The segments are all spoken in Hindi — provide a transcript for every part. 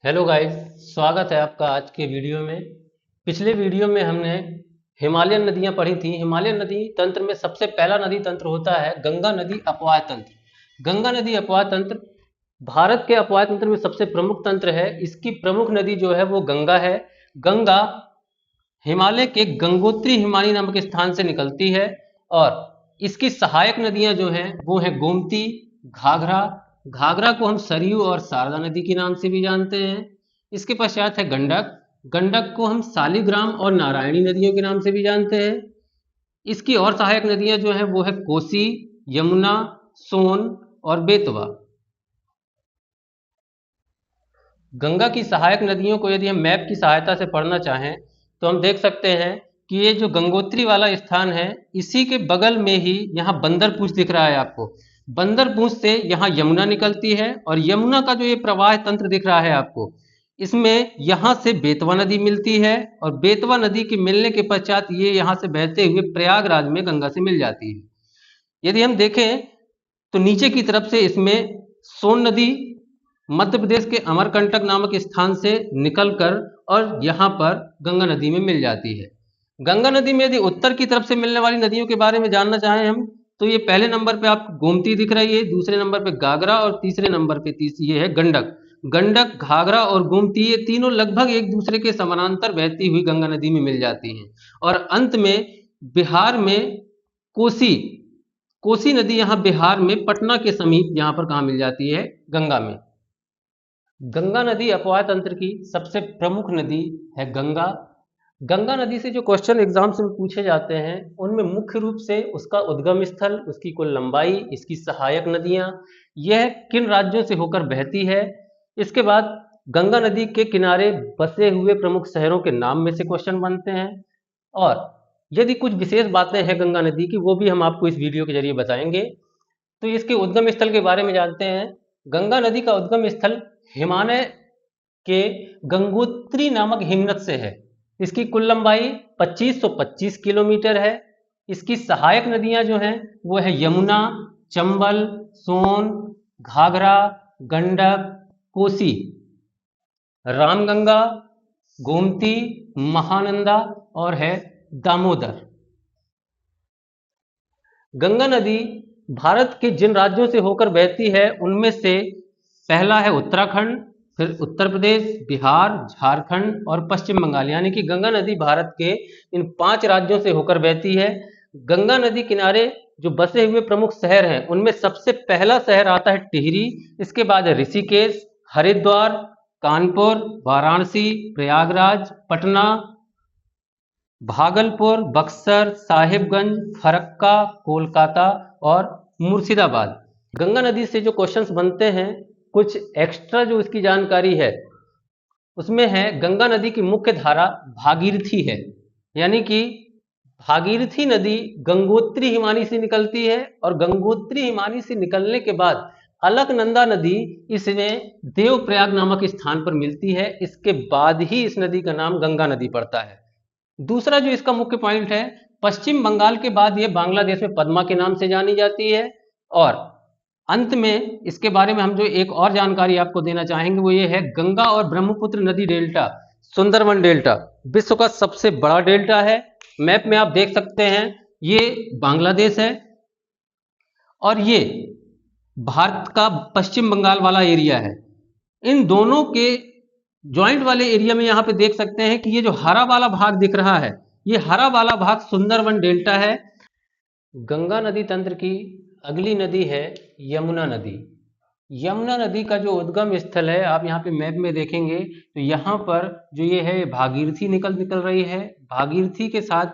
हेलो गाइस, स्वागत है आपका आज के वीडियो में। पिछले वीडियो में हमने हिमालयन नदियां पढ़ी थी। हिमालयन नदी तंत्र में सबसे पहला नदी तंत्र होता है गंगा नदी अपवाह तंत्र। गंगा नदी अपवाह तंत्र भारत के अपवाह तंत्र में सबसे प्रमुख तंत्र है। इसकी प्रमुख नदी जो है वो गंगा है। गंगा हिमालय के गंगोत्री हिमानी नामक स्थान से निकलती है और इसकी सहायक नदियां जो हैं वो हैं गोमती, घाघरा। घाघरा को हम सरयू और शारदा नदी के नाम से भी जानते हैं। इसके पश्चात है गंडक। गंडक को हम शालिग्राम और नारायणी नदियों के नाम से भी जानते हैं। इसकी और सहायक नदियां जो हैं वो है कोसी, यमुना, सोन और बेतवा। गंगा की सहायक नदियों को यदि हम मैप की सहायता से पढ़ना चाहें तो हम देख सकते हैं कि ये जो गंगोत्री वाला स्थान है इसी के बगल में ही यहाँ बंदरपूछ दिख रहा है आपको। बंदरपूछ से यहाँ यमुना निकलती है और यमुना का जो ये प्रवाह तंत्र दिख रहा है आपको, इसमें यहाँ से बेतवा नदी मिलती है और बेतवा नदी के मिलने के पश्चात ये यहाँ से बहते हुए प्रयागराज में गंगा से मिल जाती है। यदि हम देखें तो नीचे की तरफ से इसमें सोन नदी मध्य प्रदेश के अमरकंटक नामक स्थान से निकलकर और यहाँ पर गंगा नदी में मिल जाती है। गंगा नदी में यदि उत्तर की तरफ से मिलने वाली नदियों के बारे में जानना चाहें हम तो ये पहले नंबर पे आपको गोमती दिख रही है, दूसरे नंबर पे घाघरा और तीसरे नंबर पे ये है गंडक। गंडक, घाघरा और गोमती ये तीनों लगभग एक दूसरे के समानांतर बहती हुई गंगा नदी में मिल जाती हैं। और अंत में बिहार में कोसी कोसी नदी यहाँ बिहार में पटना के समीप यहाँ पर कहाँ मिल जाती है, गंगा में। गंगा नदी अपवाह तंत्र की सबसे प्रमुख नदी है गंगा। गंगा नदी से जो क्वेश्चन एग्जाम्स में पूछे जाते हैं उनमें मुख्य रूप से उसका उद्गम स्थल, उसकी कुल लंबाई, इसकी सहायक नदियां, यह किन राज्यों से होकर बहती है। इसके बाद गंगा नदी के किनारे बसे हुए प्रमुख शहरों के नाम में से क्वेश्चन बनते हैं और यदि कुछ विशेष बातें हैं गंगा नदी की वो भी हम आपको इस वीडियो के जरिए बताएंगे। तो इसके उद्गम स्थल के बारे में जानते हैं। गंगा नदी का उद्गम स्थल हिमालय के गंगोत्री नामक हिमनद से है। इसकी कुल लंबाई 2525 किलोमीटर है। इसकी सहायक नदियां जो हैं वो है यमुना, चंबल, सोन, घाघरा, गंडक, कोसी, रामगंगा, गोमती, महानंदा और है दामोदर। गंगा नदी भारत के जिन राज्यों से होकर बहती है उनमें से पहला है उत्तराखंड, फिर उत्तर प्रदेश, बिहार, झारखंड और पश्चिम बंगाल। यानी कि गंगा नदी भारत के इन 5 राज्यों से होकर बहती है। गंगा नदी किनारे जो बसे हुए प्रमुख शहर हैं उनमें सबसे पहला शहर आता है टिहरी। इसके बाद है ऋषिकेश, हरिद्वार, कानपुर, वाराणसी, प्रयागराज, पटना, भागलपुर, बक्सर, साहिबगंज, फरक्का, कोलकाता और मुर्शिदाबाद। गंगा नदी से जो क्वेश्चंस बनते हैं, कुछ एक्स्ट्रा जो इसकी जानकारी है उसमें है गंगा नदी की मुख्य धारा भागीरथी है। यानी कि भागीरथी नदी गंगोत्री हिमानी से निकलती है और गंगोत्री हिमानी से निकलने के बाद अलकनंदा नदी इसमें देवप्रयाग नामक स्थान पर मिलती है। इसके बाद ही इस नदी का नाम गंगा नदी पड़ता है। दूसरा जो इसका मुख्य पॉइंट है, पश्चिम बंगाल के बाद ये बांग्लादेश में पद्मा के नाम से जानी जाती है। और अंत में इसके बारे में हम जो एक और जानकारी आपको देना चाहेंगे वो ये है गंगा और ब्रह्मपुत्र नदी डेल्टा, सुंदरवन डेल्टा विश्व का सबसे बड़ा डेल्टा है। मैप में आप देख सकते हैं ये बांग्लादेश है और ये भारत का पश्चिम बंगाल वाला एरिया है। इन दोनों के ज्वाइंट वाले एरिया में यहाँ पे देख सकते हैं कि ये जो हरा वाला भाग दिख रहा है ये हरा वाला भाग सुंदरवन डेल्टा है। गंगा नदी तंत्र की अगली नदी है यमुना नदी। यमुना नदी का जो उद्गम स्थल है आप यहाँ पे मैप में देखेंगे तो यहाँ पर जो ये है भागीरथी निकल रही है। भागीरथी के साथ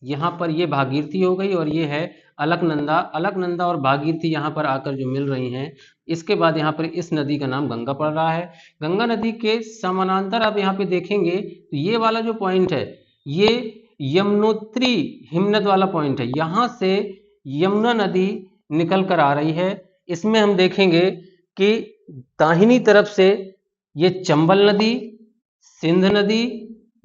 यहाँ पर ये भागीरथी हो गई और ये है अलकनंदा। अलकनंदा और भागीरथी यहाँ पर आकर जो मिल रही हैं, इसके बाद यहाँ पर इस नदी का नाम गंगा पड़ रहा है। गंगा नदी के समानांतर आप यहाँ पे देखेंगे तो ये वाला जो पॉइंट है ये यमुनोत्री हिमनद वाला पॉइंट है। यहाँ से यमुना नदी निकल कर आ रही है। इसमें हम देखेंगे कि दाहिनी तरफ से ये चंबल नदी, सिंध नदी,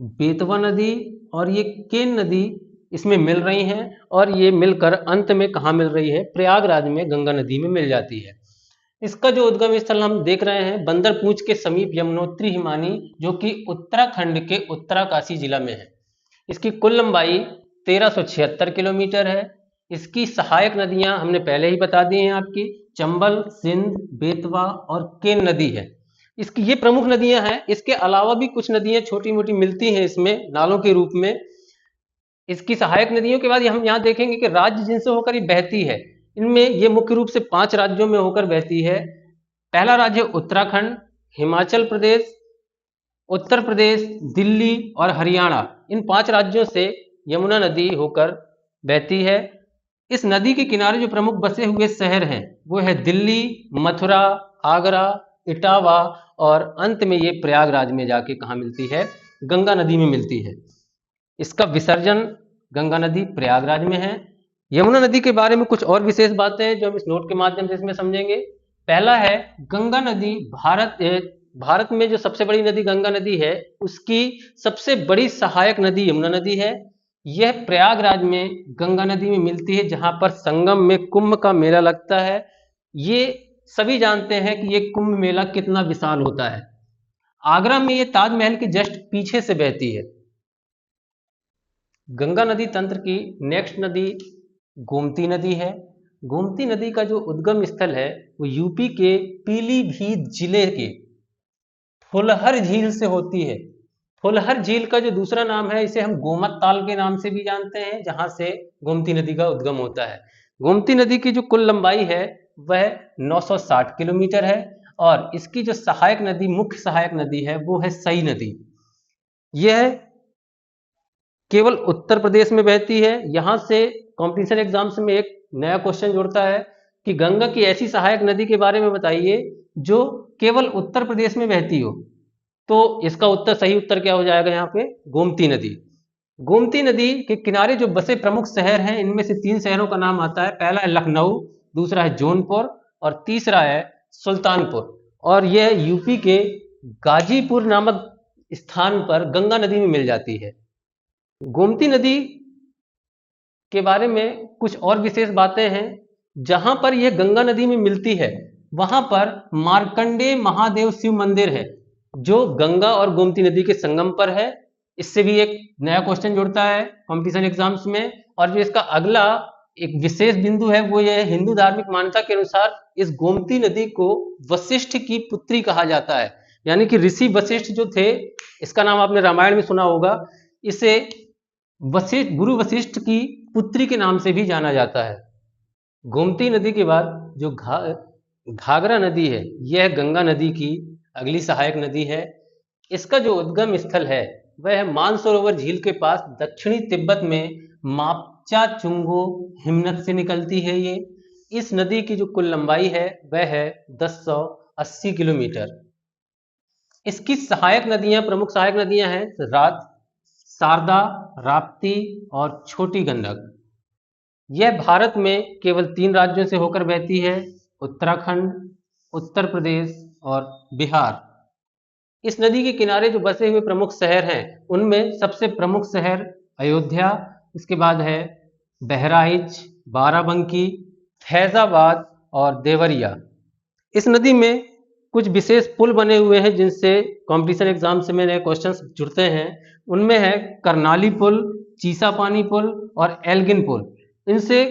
बेतवा नदी और ये केन नदी इसमें मिल रही हैं और ये मिलकर अंत में कहाँ मिल रही है, प्रयागराज में गंगा नदी में मिल जाती है। इसका जो उद्गम स्थल हम देख रहे हैं बंदरपूंछ के समीप यमुनोत्री हिमानी, जो कि उत्तराखंड के उत्तराकाशी जिला में है। इसकी कुल लंबाई 1376 किलोमीटर है। इसकी सहायक नदियां हमने पहले ही बता दी हैं आपकी, चंबल, सिंध, बेतवा और केन नदी है। इसकी ये प्रमुख नदियां हैं। इसके अलावा भी कुछ नदियां छोटी मोटी मिलती हैं इसमें नालों के रूप में। इसकी सहायक नदियों के बाद हम यहाँ देखेंगे कि राज्य जिनसे होकर ये बहती है, इनमें ये मुख्य रूप से 5 राज्यों में होकर बहती है। पहला राज्य उत्तराखंड, हिमाचल प्रदेश, उत्तर प्रदेश, दिल्ली और हरियाणा, इन 5 राज्यों से यमुना नदी होकर बहती है। इस नदी के किनारे जो प्रमुख बसे हुए शहर हैं वो है दिल्ली, मथुरा, आगरा, इटावा और अंत में ये प्रयागराज में जाके कहाँ मिलती है, गंगा नदी में मिलती है। इसका विसर्जन गंगा नदी प्रयागराज में है। यमुना नदी के बारे में कुछ और विशेष बातें हैं जो हम इस नोट के माध्यम से इसमें समझेंगे। पहला है, गंगा नदी भारत में जो सबसे बड़ी नदी गंगा नदी है, उसकी सबसे बड़ी सहायक नदी यमुना नदी है। यह प्रयागराज में गंगा नदी में मिलती है, जहां पर संगम में कुंभ का मेला लगता है। ये सभी जानते हैं कि ये कुंभ मेला कितना विशाल होता है। आगरा में ये ताजमहल के जस्ट पीछे से बहती है। गंगा नदी तंत्र की नेक्स्ट नदी गोमती नदी है। गोमती नदी का जो उद्गम स्थल है वो यूपी के पीलीभीत जिले के फुलहर झील से होती है। फुलहर झील का जो दूसरा नाम है, इसे हम गोमत ताल के नाम से भी जानते हैं, जहां से गोमती नदी का उद्गम होता है। गोमती नदी की जो कुल लंबाई है वह 960 किलोमीटर है और इसकी जो सहायक नदी, मुख्य सहायक नदी है वो है सई नदी। यह केवल उत्तर प्रदेश में बहती है। यहां से कॉम्पिटिशन एग्जाम्स में एक नया क्वेश्चन जुड़ता है कि गंगा की ऐसी सहायक नदी के बारे में बताइए जो केवल उत्तर प्रदेश में बहती हो। तो इसका उत्तर, सही उत्तर क्या हो जाएगा यहाँ पे, गोमती नदी। गोमती नदी के किनारे जो बसे प्रमुख शहर हैं, इनमें से 3 शहरों का नाम आता है। पहला है लखनऊ, दूसरा है जौनपुर और तीसरा है सुल्तानपुर। और यह यूपी के गाजीपुर नामक स्थान पर गंगा नदी में मिल जाती है। गोमती नदी के बारे में कुछ और विशेष बातें हैं। जहां पर यह गंगा नदी में मिलती है वहां पर मार्कंडेय महादेव शिव मंदिर है, जो गंगा और गोमती नदी के संगम पर है। इससे भी एक नया क्वेश्चन जुड़ता है कॉम्पिटिशन एग्जाम्स में। और जो इसका अगला एक विशेष बिंदु है वो यह है, हिंदू धार्मिक मान्यता के अनुसार इस गोमती नदी को वशिष्ठ की पुत्री कहा जाता है। यानी कि ऋषि वशिष्ठ जो थे, इसका नाम आपने रामायण में सुना होगा, इसे वशिष्ठ, गुरु वशिष्ठ की पुत्री के नाम से भी जाना जाता है। गोमती नदी के बाद जो घाघरा नदी है, यह गंगा नदी की अगली सहायक नदी है। इसका जो उद्गम स्थल है वह है मानसरोवर झील के पास दक्षिणी तिब्बत में मापचा चुंगो हिमनद से निकलती है। ये इस नदी की जो कुल लंबाई है वह है 1080 किलोमीटर। इसकी सहायक नदियां, प्रमुख सहायक नदियां हैं शारदा, राप्ती और छोटी गंडक। यह भारत में केवल 3 राज्यों से होकर बहती है, उत्तराखंड, उत्तर प्रदेश और बिहार। इस नदी के किनारे जो बसे हुए प्रमुख शहर हैं, उनमें सबसे प्रमुख शहर अयोध्या, इसके बाद है बहराइच, बाराबंकी, फैजाबाद और देवरिया। इस नदी में कुछ विशेष पुल बने हुए हैं जिनसे कॉम्पिटिशन एग्जाम से मेरे क्वेश्चंस जुड़ते हैं। उनमें है करनाली पुल, चीसापानी पुल और एल्गिन पुल। इनसे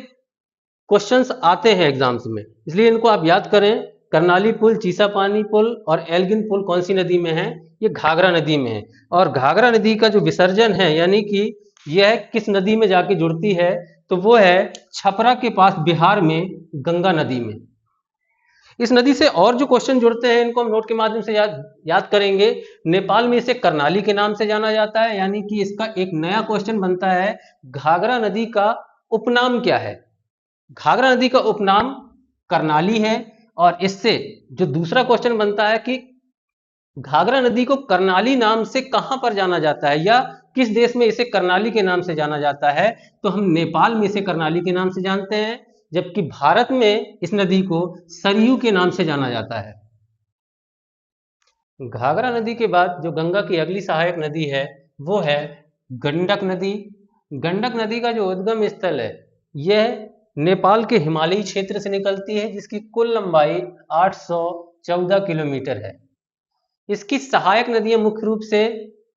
क्वेश्चंस आते हैं एग्जाम्स में, इसलिए इनको आप याद करें। करनाली पुल, चीसापानी पुल और एल्गिन पुल कौन सी नदी में है? ये घाघरा नदी में है। और घाघरा नदी का जो विसर्जन है, यानी कि यह किस नदी में जाके जुड़ती है, तो वो है छपरा के पास बिहार में गंगा नदी में। इस नदी से और जो क्वेश्चन जुड़ते हैं इनको हम नोट के माध्यम से याद करेंगे। नेपाल में इसे करनाली के नाम से जाना जाता है, यानी कि इसका एक नया क्वेश्चन बनता है, घाघरा नदी का उपनाम क्या है? घाघरा नदी का उपनाम करनाली है। और इससे जो दूसरा क्वेश्चन बनता है कि घाघरा नदी को करनाली नाम से कहां पर जाना जाता है, या किस देश में इसे करनाली के नाम से जाना जाता है? तो हम नेपाल में इसे करनाली के नाम से जानते हैं, जबकि भारत में इस नदी को सरयू के नाम से जाना जाता है। घाघरा नदी के बाद जो गंगा की अगली सहायक नदी है वो है गंडक नदी। गंडक नदी का जो उद्गम स्थल है यह नेपाल के हिमालयी क्षेत्र से निकलती है, जिसकी कुल लंबाई 814 किलोमीटर है। इसकी सहायक नदियां मुख्य रूप से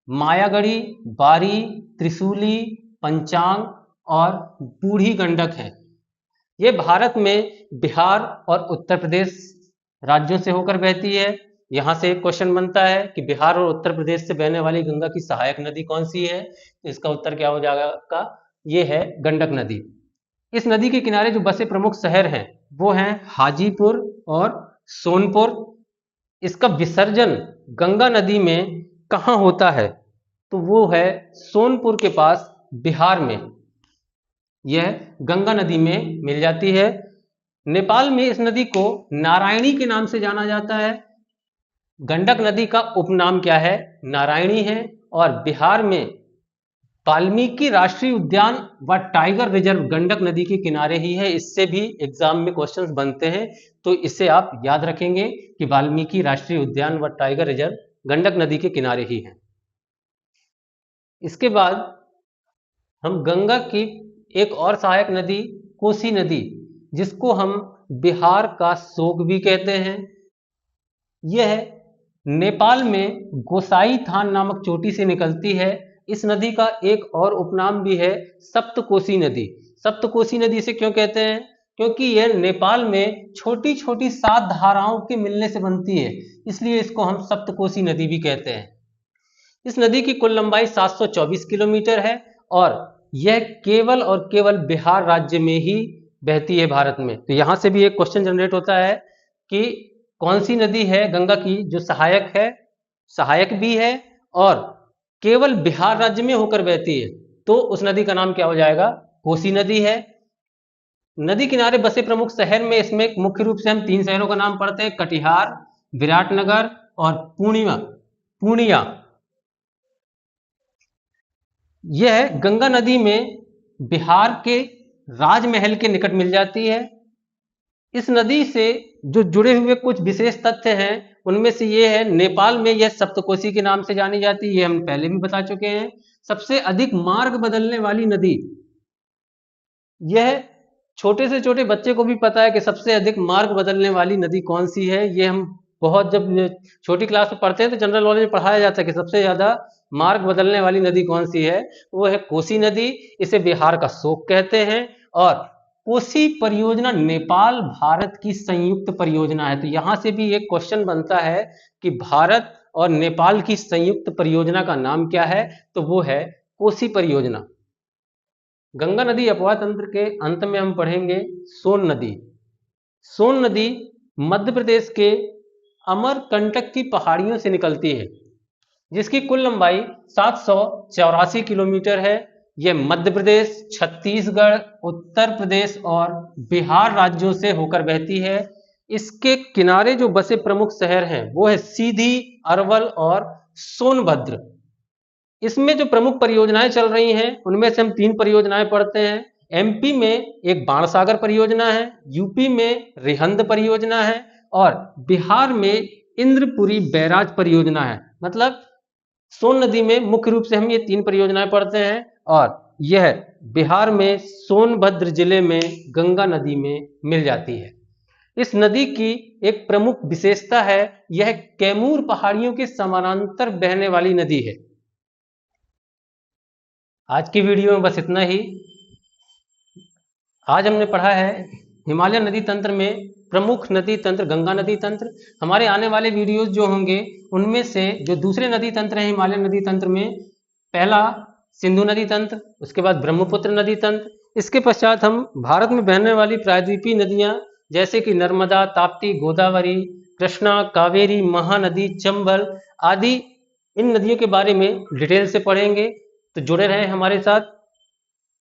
मायागढ़ी, बारी, त्रिशूली, पंचांग और बूढ़ी गंडक है। ये भारत में बिहार और उत्तर प्रदेश राज्यों से होकर बहती है। यहाँ से एक क्वेश्चन बनता है कि बिहार और उत्तर प्रदेश से बहने वाली गंगा की सहायक नदी कौन सी है, तो इसका उत्तर क्या हो जाएगा, ये है गंडक नदी। इस नदी के किनारे जो बसे प्रमुख शहर हैं वो हैं हाजीपुर और सोनपुर। इसका विसर्जन गंगा नदी में कहाँ होता है, तो वो है सोनपुर के पास बिहार में, यह गंगा नदी में मिल जाती है। नेपाल में इस नदी को नारायणी के नाम से जाना जाता है। गंडक नदी का उपनाम क्या है, नारायणी है। और बिहार में वाल्मीकि राष्ट्रीय उद्यान व टाइगर रिजर्व गंडक नदी के किनारे ही है। इससे भी एग्जाम में क्वेश्चंस बनते हैं, तो इससे आप याद रखेंगे कि वाल्मीकि राष्ट्रीय उद्यान व टाइगर रिजर्व गंडक नदी के किनारे ही है। इसके बाद हम गंगा की एक और सहायक नदी कोसी नदी, जिसको हम बिहार का शोक भी कहते हैं, यह नेपाल में गोसाईथान नामक चोटी से निकलती है। इस नदी का एक और उपनाम भी है सप्तकोसी नदी। सप्तकोसी नदी से क्यों कहते हैं, क्योंकि यह नेपाल में छोटी छोटी 7 धाराओं के मिलने से बनती है, इसलिए इसको हम सप्तकोसी नदी भी कहते हैं। इस नदी की कुल लंबाई 724 किलोमीटर है और यह केवल और केवल बिहार राज्य में ही बहती है भारत में। तो यहां से भी एक क्वेश्चन जनरेट होता है कि कौन सी नदी है गंगा की जो सहायक है, सहायक भी है और केवल बिहार राज्य में होकर बहती है, तो उस नदी का नाम क्या हो जाएगा, कोसी नदी है। नदी किनारे बसे प्रमुख शहर में इसमें मुख्य रूप से हम 3 शहरों का नाम पढ़ते हैं, कटिहार, विराटनगर और पूर्णिया। यह गंगा नदी में बिहार के राजमहल के निकट मिल जाती है। इस नदी से जो जुड़े हुए कुछ विशेष तथ्य हैं उनमें से ये है, नेपाल में यह सप्तकोसी के नाम से जानी जाती है, ये हम पहले भी बता चुके हैं। सबसे अधिक मार्ग बदलने वाली नदी, यह छोटे से छोटे बच्चे को भी पता है कि सबसे अधिक मार्ग बदलने वाली नदी कौन सी है। ये हम बहुत जब छोटी क्लास में पढ़ते हैं तो जनरल नॉलेज में पढ़ाया जाता है कि सबसे ज्यादा मार्ग बदलने वाली नदी कौन सी है, वो है कोसी नदी। इसे बिहार का शोक कहते हैं और कोसी परियोजना नेपाल भारत की संयुक्त परियोजना है। तो यहां से भी एक क्वेश्चन बनता है कि भारत और नेपाल की संयुक्त परियोजना का नाम क्या है, तो वो है कोसी परियोजना। गंगा नदी अपवाह तंत्र के अंत में हम पढ़ेंगे सोन नदी। सोन नदी मध्य प्रदेश के अमरकंटक की पहाड़ियों से निकलती है, जिसकी कुल लंबाई 784 किलोमीटर है। यह मध्य प्रदेश, छत्तीसगढ़, उत्तर प्रदेश और बिहार राज्यों से होकर बहती है। इसके किनारे जो बसे प्रमुख शहर हैं वो है सीधी, अरवल और सोनभद्र। इसमें जो प्रमुख परियोजनाएं चल रही हैं उनमें से हम 3 परियोजनाएं पढ़ते हैं। एमपी में एक बाणसागर परियोजना है, यूपी में रिहंद परियोजना है और बिहार में इंद्रपुरी बैराज परियोजना है। मतलब सोन नदी में मुख्य रूप से हम ये 3 परियोजनाएं पढ़ते हैं और यह बिहार में सोनभद्र जिले में गंगा नदी में मिल जाती है। इस नदी की एक प्रमुख विशेषता है, यह कैमूर पहाड़ियों के समानांतर बहने वाली नदी है। आज की वीडियो में बस इतना ही। आज हमने पढ़ा है हिमालय नदी तंत्र में प्रमुख नदी तंत्र गंगा नदी तंत्र। हमारे आने वाले वीडियोस जो होंगे उनमें से जो दूसरे नदी तंत्र हैं हिमालय नदी तंत्र में, पहला सिंधु नदी तंत्र, उसके बाद ब्रह्मपुत्र नदी तंत्र, इसके पश्चात हम भारत में बहने वाली प्रायद्वीपीय नदियां जैसे कि नर्मदा, ताप्ती, गोदावरी, कृष्णा, कावेरी, महानदी, चंबल आदि इन नदियों के बारे में डिटेल से पढ़ेंगे। तो जुड़े रहें हमारे साथ।